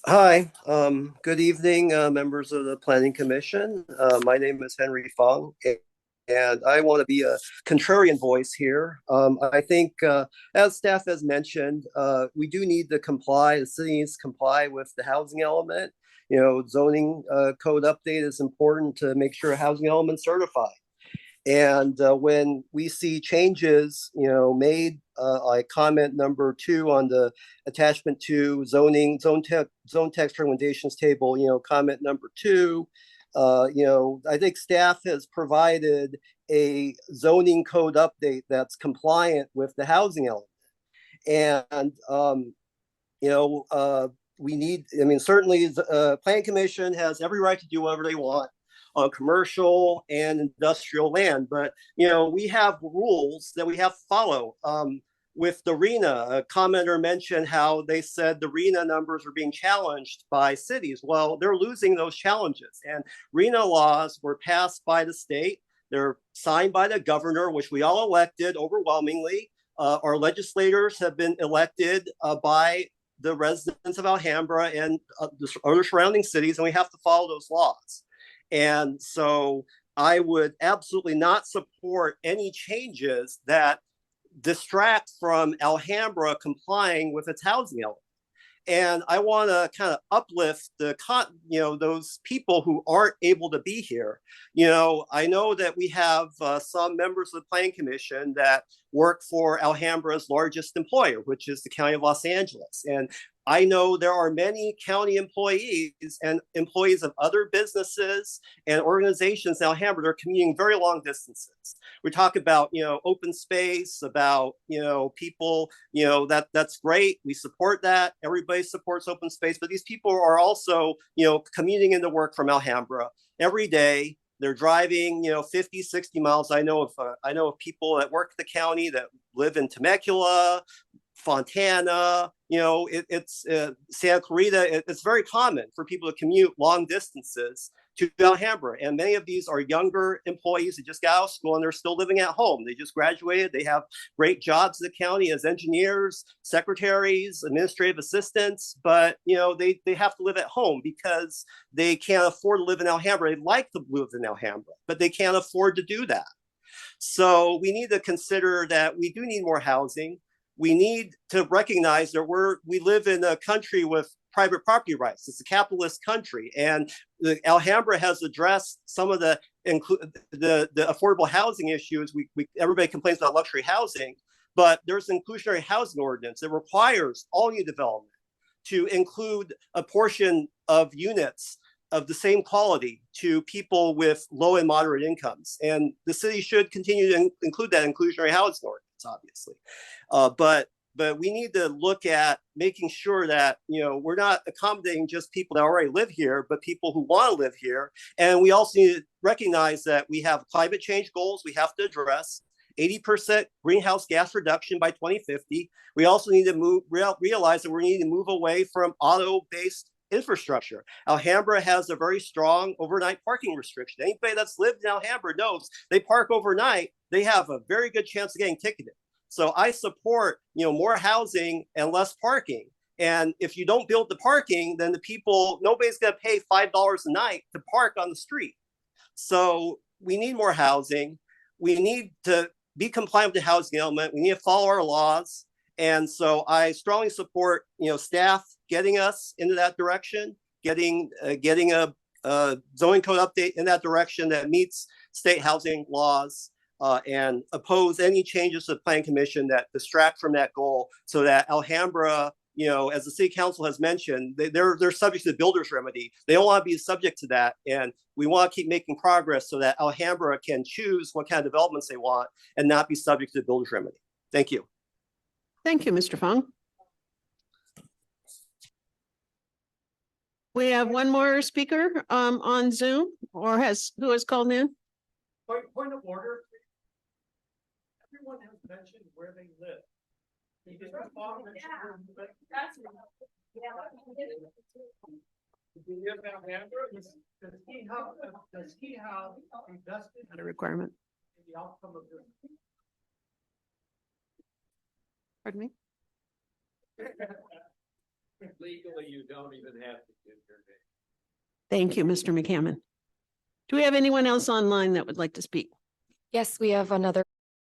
Hi, good evening, members of the Planning Commission. My name is Henry Fung, and I want to be a contrarian voice here. I think, as staff has mentioned, we do need to comply, the city needs to comply with the housing element. Zoning code update is important to make sure housing element certified. And when we see changes, made, like comment number 2 on the attachment to zone text recommendations table, comment number 2, I think staff has provided a zoning code update that's compliant with the housing element. And, you know, we need, I mean, certainly the Planning Commission has every right to do whatever they want on commercial and industrial land, but we have rules that we have to follow. With the RENA, a commenter mentioned how they said the RENA numbers are being challenged by cities. Well, they're losing those challenges, and RENA laws were passed by the state. They're signed by the governor, which we all elected overwhelmingly. Our legislators have been elected by the residents of Alhambra and the other surrounding cities, and we have to follow those laws. And so I would absolutely not support any changes that distract from Alhambra complying with its housing element. And I want to kind of uplift those people who aren't able to be here. I know that we have some members of the Planning Commission that work for Alhambra's largest employer, which is the County of Los Angeles. And I know there are many county employees and employees of other businesses and organizations in Alhambra that are commuting very long distances. We talk about, open space, about, people, that's great. We support that. Everybody supports open space, but these people are also, commuting into work from Alhambra every day. They're driving, 50, 60 miles. I know of people that work at the county that live in Temecula, Fontana, it's Santa Clarita. It's very common for people to commute long distances to Alhambra. And many of these are younger employees that just got out of school and they're still living at home. They just graduated. They have great jobs at the county as engineers, secretaries, administrative assistants, but they have to live at home because they can't afford to live in Alhambra. They'd like to live in Alhambra, but they can't afford to do that. So we need to consider that we do need more housing. We need to recognize that we live in a country with private property rights. It's a capitalist country, and the Alhambra has addressed some of the affordable housing issues. Everybody complains about luxury housing, but there's an inclusionary housing ordinance that requires all new development to include a portion of units of the same quality to people with low and moderate incomes. And the city should continue to include that inclusionary housing ordinance, obviously. But we need to look at making sure that, we're not accommodating just people that already live here, but people who want to live here. And we also need to recognize that we have climate change goals we have to address. 80% greenhouse gas reduction by 2050. We also need to realize that we need to move away from auto-based infrastructure. Alhambra has a very strong overnight parking restriction. Anybody that's lived in Alhambra knows they park overnight, they have a very good chance of getting ticketed. So I support, more housing and less parking. And if you don't build the parking, then nobody's going to pay $5 a night to park on the street. So we need more housing. We need to be compliant with the housing element. We need to follow our laws. And so I strongly support, staff getting us into that direction, getting a zoning code update in that direction that meets state housing laws, and oppose any changes to the Planning Commission that distract from that goal, so that Alhambra, as the City Council has mentioned, they're subject to the builder's remedy. They don't want to be subject to that, and we want to keep making progress so that Alhambra can choose what kind of developments they want and not be subject to the builder's remedy. Thank you. Thank you, Mr. Fung. We have one more speaker on Zoom, or who has called in? Point of order. Everyone has mentioned where they live. Does he have invested Not a requirement. in the outcome of this? Pardon me? Legally, you don't even have to give your name. Thank you, Mr. McCammon. Do we have anyone else online that would like to speak? Yes, we have another